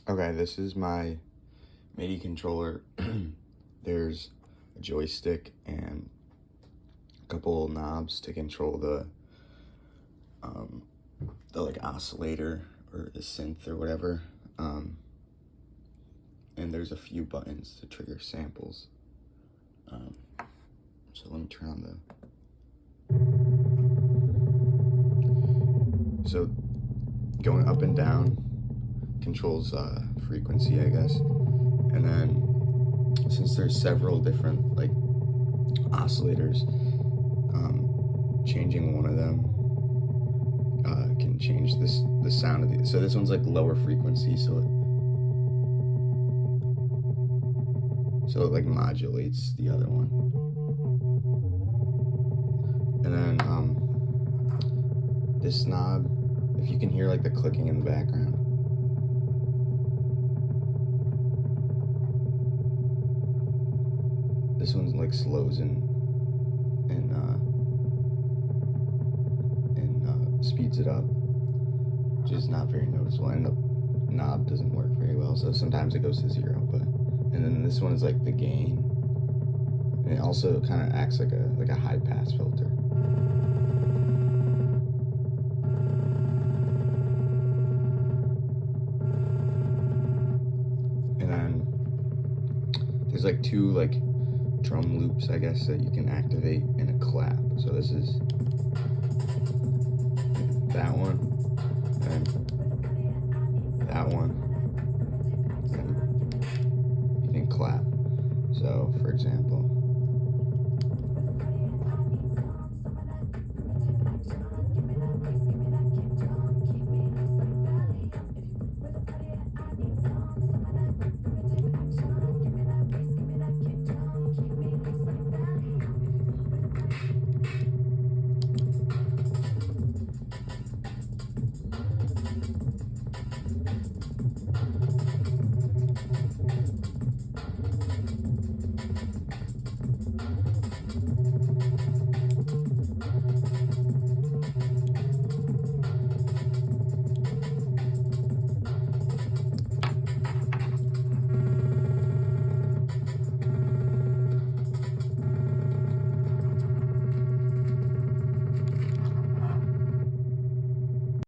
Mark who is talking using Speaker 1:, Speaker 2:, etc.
Speaker 1: Okay, this is my MIDI controller. There's a joystick and a couple knobs to control the like oscillator or the synth or whatever. And there's a few buttons to trigger samples. So let me turn on the. So going up and down controls frequency, I guess. And then since there's several different like oscillators, changing one of them can change the sound of the. So this one's like lower frequency, so it like modulates the other one. And then this knob, if you can hear like the clicking in the background. This one like slows and speeds it up, which is not very noticeable. And the knob doesn't work very well, so sometimes it goes to 0. And then this one is like the gain, and it also kind of acts like a high pass filter. And then there's like two like drum loops, I guess, that you can activate in a clap. So this is that one, and that one, and you can clap. So for example,